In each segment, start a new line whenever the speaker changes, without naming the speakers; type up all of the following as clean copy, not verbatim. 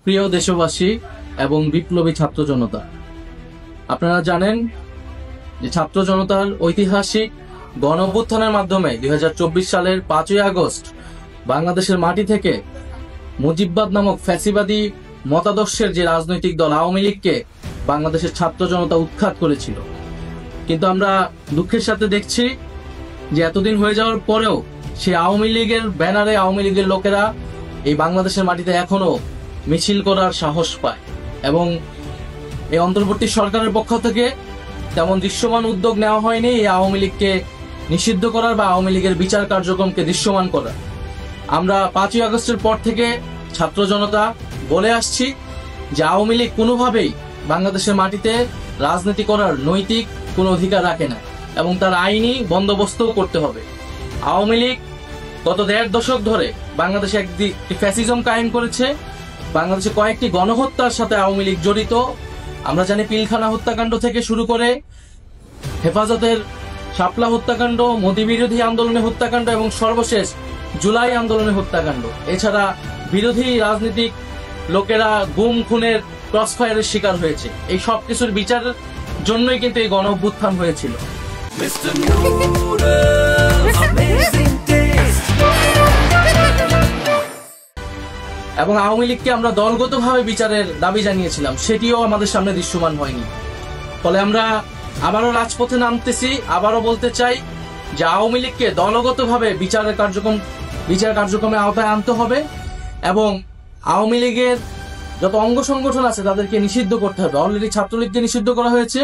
প্রিয় দেশবাসী এবং বিপ্লবী ছাত্র জনতা, আপনারা জানেন যে ছাত্র জনতার ঐতিহাসিক গণ অভ্যুত্থানের মাধ্যমে 2024 সালের 5ই আগস্ট বাংলাদেশের মাটি থেকে মুজিববাদ নামক ফ্যাসিবাদী মতাদর্শের যে রাজনৈতিক দল আওয়ামী লীগকে বাংলাদেশের ছাত্র জনতা উৎখাত করেছিল। কিন্তু আমরা দুঃখের সাথে দেখছি যে এতদিন হয়ে যাওয়ার পরেও সেই আওয়ামী লীগের ব্যানারে আওয়ামী লীগের লোকেরা এই বাংলাদেশের মাটিতে এখনো মিছিল করার সাহস পায় এবং এই অন্তর্বর্তী সরকারের পক্ষ থেকে তেমন দৃশ্যমান উদ্যোগ নেওয়া হয়নি এই আওয়ামী লীগকে নিষিদ্ধ করার বা আওয়ামী লীগের বিচার কার্যক্রমকে দৃশ্যমান করার। আমরা 5ই আগস্টের পর থেকে ছাত্র জনতা বলে আসছি যে আওয়ামী লীগ কোনোভাবেই বাংলাদেশের মাটিতে রাজনীতি করার নৈতিক কোনো অধিকার রাখে না এবং তার আইনি বন্দোবস্তও করতে হবে। আওয়ামী লীগ গত 1.5 দশক ধরে বাংলাদেশে একটি ফ্যাসিজম কায়েম করেছে। বাংলাদেশে কয়েকটি গণহত্যার সাথে আওয়ামী লীগ জড়িত। আমরা জানি পিলখানা হত্যাকাণ্ড থেকে শুরু করে হেফাজতের শাপলা হত্যাকাণ্ড, মোদী বিরোধী আন্দোলনের হত্যাকাণ্ড এবং সর্বশেষ জুলাই আন্দোলনের হত্যাকাণ্ড। এছাড়া বিরোধী রাজনৈতিক লোকেরা গুম খুনের ক্রসফায়ারের শিকার হয়েছে। এই সব কিছুর বিচারের জন্যই কিন্তু এই গণ অভ্যুত্থান হয়েছিল। এবং আওয়ামী লীগকে আমরা দলগতভাবে বিচারের দাবি জানিয়েছিলাম, সেটিও আমাদের সামনে দৃশ্যমান হয়নি। ফলে আমরা আবারও রাজপথে নামতেছি, আবারও বলতে চাই যে আওয়ামী লীগকে দলগতভাবে বিচার কার্যক্রমে আওতায় আনতে হবে এবং আওয়ামী লীগের যত অঙ্গ সংগঠন আছে তাদেরকে নিষিদ্ধ করতে হবে। অলরেডি ছাত্রলীগকে নিষিদ্ধ করা হয়েছে,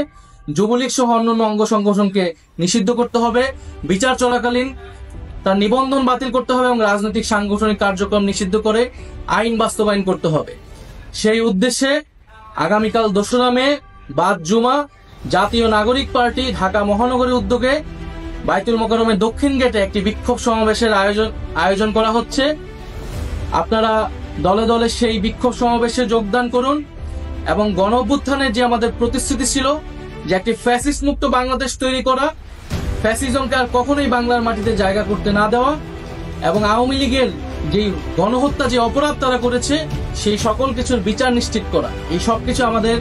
যুবলীগ সহ অন্যান্য অঙ্গ সংগঠনকে নিষিদ্ধ করতে হবে। বিচার চলাকালীন তার নিবন্ধন বাতিল করতে হবে এবং রাজনৈতিক সাংগঠনিক কার্যক্রম নিষিদ্ধ করে আইন বাস্তবায়ন করতে হবে। সেই উদ্দেশ্যে আগামীকাল 2রা মে বাদ জুমা জাতীয় নাগরিক পার্টি ঢাকা মহানগরীর উদ্যোগে বায়তুল মোকাররমের দক্ষিণ গেটে একটি বিক্ষোভ সমাবেশের আয়োজন করা হচ্ছে। আপনারা দলে দলে সেই বিক্ষোভ সমাবেশে যোগদান করুন এবং গণ অভ্যুত্থানের যে আমাদের প্রতিশ্রুতি ছিল যে একটি ফ্যাসিস্ট মুক্ত বাংলাদেশ তৈরি করা, ফ্যাসিজমকে আর কখনোই বাংলার মাটিতে জায়গা করতে না দেওয়া এবং আওয়ামী লীগের যে গণহত্যা যে অপরাধ তারা করেছে সেই সকল কিছুর বিচার নিশ্চিত করা, এই সবকিছু আমাদের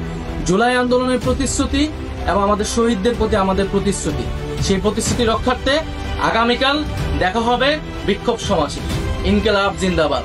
জুলাই আন্দোলনের প্রতিশ্রুতি এবং আমাদের শহীদদের প্রতি আমাদের প্রতিশ্রুতি। সেই প্রতিশ্রুতি রক্ষার্থে আগামীকাল দেখা হবে বিক্ষোভ সমাবেশে। ইনকিলাব জিন্দাবাদ।